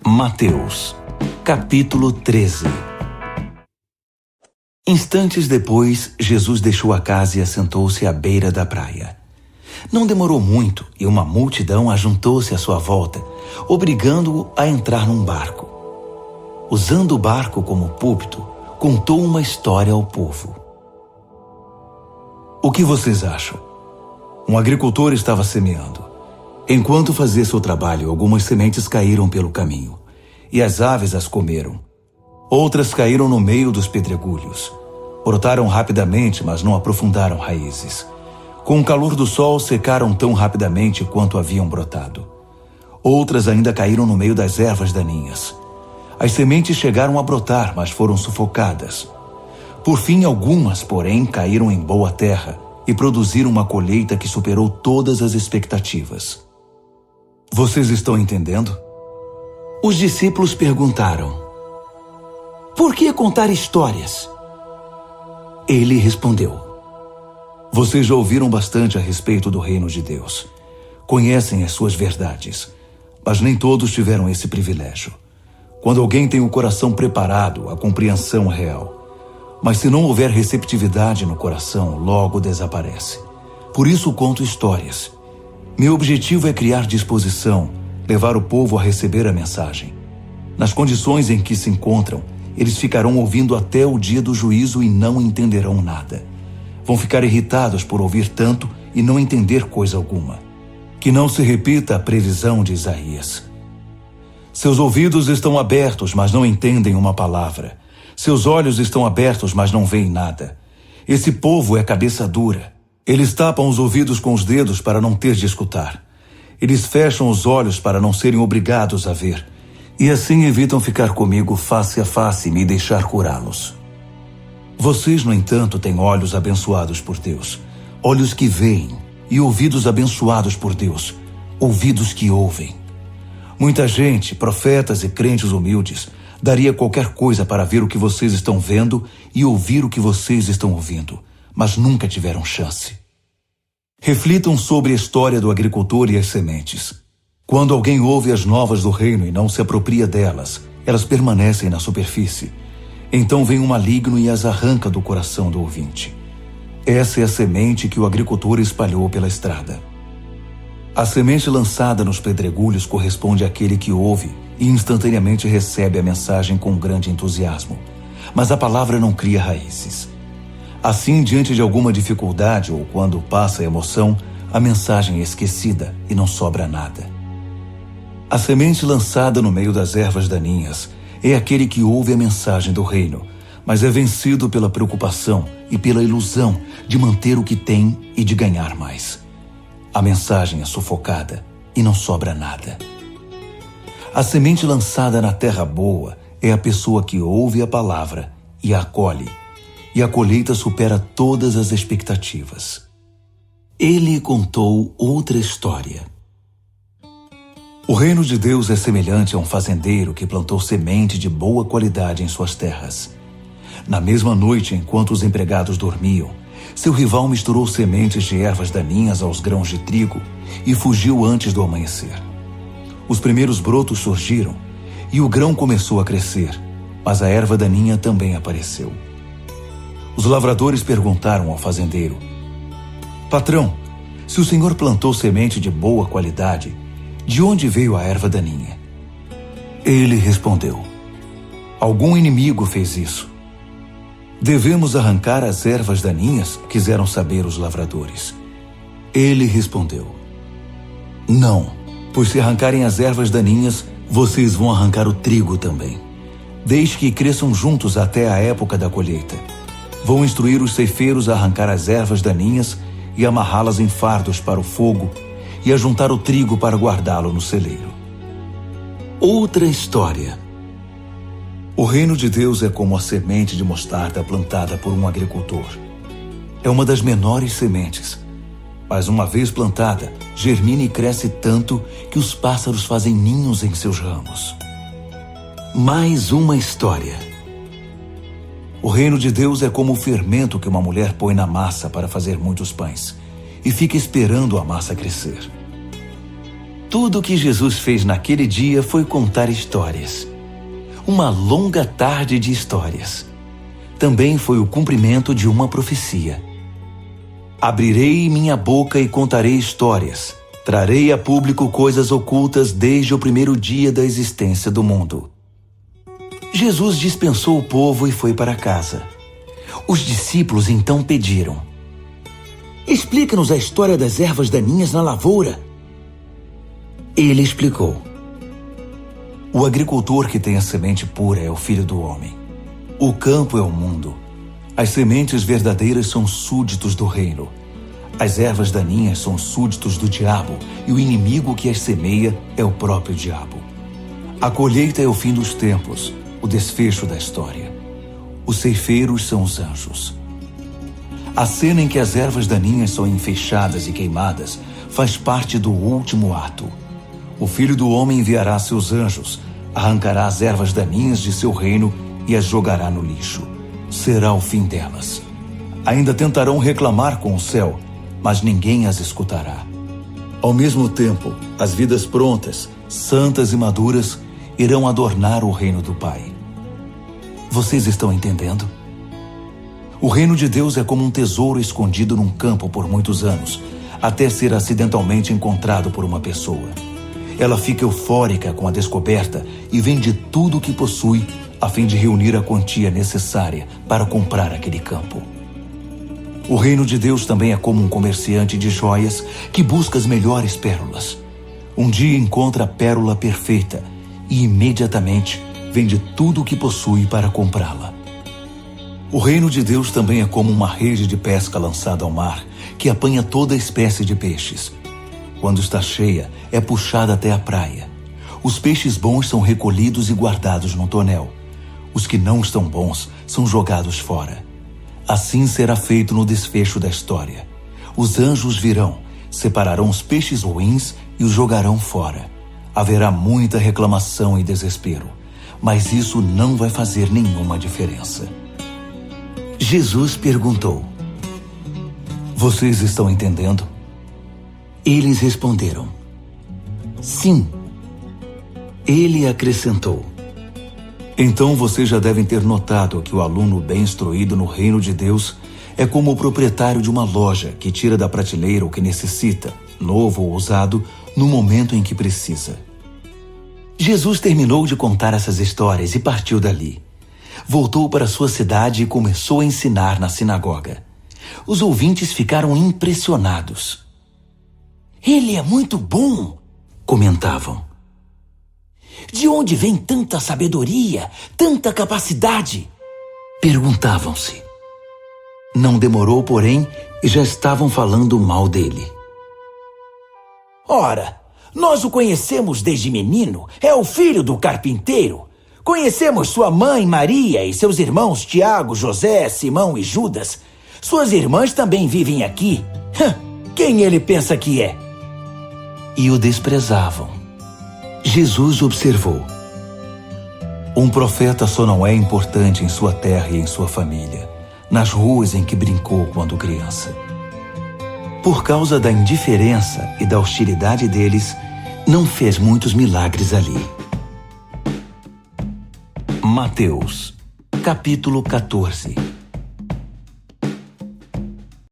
Mateus, capítulo 13. Instantes depois, Jesus deixou a casa e assentou-se à beira da praia. Não demorou muito e uma multidão ajuntou-se à sua volta, obrigando-o a entrar num barco. Usando o barco como púlpito, contou uma história ao povo. O que vocês acham? Um agricultor estava semeando. Enquanto fazia seu trabalho, algumas sementes caíram pelo caminho, e as aves as comeram. Outras caíram no meio dos pedregulhos. Brotaram rapidamente, mas não aprofundaram raízes. Com o calor do sol, secaram tão rapidamente quanto haviam brotado. Outras ainda caíram no meio das ervas daninhas. As sementes chegaram a brotar, mas foram sufocadas. Por fim, algumas, porém, caíram em boa terra e produziram uma colheita que superou todas as expectativas. Vocês estão entendendo? Os discípulos perguntaram: por que contar histórias? Ele respondeu: vocês já ouviram bastante a respeito do reino de Deus. Conhecem as suas verdades, mas nem todos tiveram esse privilégio. Quando alguém tem o coração preparado, a compreensão é real. Mas se não houver receptividade no coração, logo desaparece. Por isso conto histórias. Meu objetivo é criar disposição, levar o povo a receber a mensagem. Nas condições em que se encontram, eles ficarão ouvindo até o dia do juízo e não entenderão nada. Vão ficar irritados por ouvir tanto e não entender coisa alguma. Que não se repita a previsão de Isaías. Seus ouvidos estão abertos, mas não entendem uma palavra. Seus olhos estão abertos, mas não veem nada. Esse povo é cabeça dura. Eles tapam os ouvidos com os dedos para não ter de escutar. Eles fecham os olhos para não serem obrigados a ver. E assim evitam ficar comigo face a face e me deixar curá-los. Vocês, no entanto, têm olhos abençoados por Deus, olhos que veem, e ouvidos abençoados por Deus, ouvidos que ouvem. Muita gente, profetas e crentes humildes, daria qualquer coisa para ver o que vocês estão vendo e ouvir o que vocês estão ouvindo, mas nunca tiveram chance. Reflitam sobre a história do agricultor e as sementes. Quando alguém ouve as novas do reino e não se apropria delas, elas permanecem na superfície. Então vem um maligno e as arranca do coração do ouvinte. Essa é a semente que o agricultor espalhou pela estrada. A semente lançada nos pedregulhos corresponde àquele que ouve e instantaneamente recebe a mensagem com grande entusiasmo. Mas a palavra não cria raízes. Assim, diante de alguma dificuldade ou quando passa a emoção, a mensagem é esquecida e não sobra nada. A semente lançada no meio das ervas daninhas é aquele que ouve a mensagem do reino, mas é vencido pela preocupação e pela ilusão de manter o que tem e de ganhar mais. A mensagem é sufocada e não sobra nada. A semente lançada na terra boa é a pessoa que ouve a palavra e a acolhe, e a colheita supera todas as expectativas. Ele contou outra história. O reino de Deus é semelhante a um fazendeiro que plantou semente de boa qualidade em suas terras. Na mesma noite, enquanto os empregados dormiam, seu rival misturou sementes de ervas daninhas aos grãos de trigo e fugiu antes do amanhecer. Os primeiros brotos surgiram e o grão começou a crescer, mas a erva daninha também apareceu. Os lavradores perguntaram ao fazendeiro: patrão, se o senhor plantou semente de boa qualidade, de onde veio a erva daninha? Ele respondeu: algum inimigo fez isso. Devemos arrancar as ervas daninhas? Quiseram saber os lavradores. Ele respondeu: não, pois se arrancarem as ervas daninhas, vocês vão arrancar o trigo também. Deixe que cresçam juntos até a época da colheita. Vão instruir os ceifeiros a arrancar as ervas daninhas e amarrá-las em fardos para o fogo e a juntar o trigo para guardá-lo no celeiro. Outra história. O reino de Deus é como a semente de mostarda plantada por um agricultor. É uma das menores sementes, mas uma vez plantada, germina e cresce tanto que os pássaros fazem ninhos em seus ramos. Mais uma história. O reino de Deus é como o fermento que uma mulher põe na massa para fazer muitos pães e fica esperando a massa crescer. Tudo o que Jesus fez naquele dia foi contar histórias. Uma longa tarde de histórias. Também foi o cumprimento de uma profecia. Abrirei minha boca e contarei histórias. Trarei a público coisas ocultas desde o primeiro dia da existência do mundo. Jesus dispensou o povo e foi para casa. Os discípulos então pediram: explica-nos a história das ervas daninhas na lavoura. Ele explicou: o agricultor que tem a semente pura é o Filho do Homem. O campo é o mundo. As sementes verdadeiras são súditos do reino. As ervas daninhas são súditos do diabo, e o inimigo que as semeia é o próprio diabo. A colheita é o fim dos tempos, o desfecho da história. Os ceifeiros são os anjos. A cena em que as ervas daninhas são enfeixadas e queimadas faz parte do último ato. O Filho do Homem enviará seus anjos, arrancará as ervas daninhas de seu reino e as jogará no lixo. Será o fim delas. Ainda tentarão reclamar com o céu, mas ninguém as escutará. Ao mesmo tempo, as vidas prontas, santas e maduras, irão adornar o reino do Pai. Vocês estão entendendo? O reino de Deus é como um tesouro escondido num campo por muitos anos, até ser acidentalmente encontrado por uma pessoa. Ela fica eufórica com a descoberta e vende tudo o que possui a fim de reunir a quantia necessária para comprar aquele campo. O reino de Deus também é como um comerciante de joias que busca as melhores pérolas. Um dia encontra a pérola perfeita e imediatamente vende tudo o que possui para comprá-la. O reino de Deus também é como uma rede de pesca lançada ao mar que apanha toda espécie de peixes. Quando está cheia, é puxada até a praia. Os peixes bons são recolhidos e guardados num tonel. Os que não estão bons são jogados fora. Assim será feito no desfecho da história. Os anjos virão, separarão os peixes ruins e os jogarão fora. Haverá muita reclamação e desespero, mas isso não vai fazer nenhuma diferença. Jesus perguntou: vocês estão entendendo? Eles responderam: sim. Ele acrescentou: então vocês já devem ter notado que o aluno bem instruído no reino de Deus é como o proprietário de uma loja que tira da prateleira o que necessita, novo ou usado, no momento em que precisa. Jesus terminou de contar essas histórias e partiu dali. Voltou para sua cidade e começou a ensinar na sinagoga. Os ouvintes ficaram impressionados. Ele é muito bom, comentavam. De onde vem tanta sabedoria, tanta capacidade? Perguntavam-se. Não demorou, porém, e já estavam falando mal dele. Ora, nós o conhecemos desde menino, é o filho do carpinteiro. Conhecemos sua mãe Maria e seus irmãos Tiago, José, Simão e Judas. Suas irmãs também vivem aqui. Quem ele pensa que é? E o desprezavam. Jesus observou: um profeta só não é importante em sua terra e em sua família, nas ruas em que brincou quando criança. Por causa da indiferença e da hostilidade deles, não fez muitos milagres ali. Mateus, capítulo 14.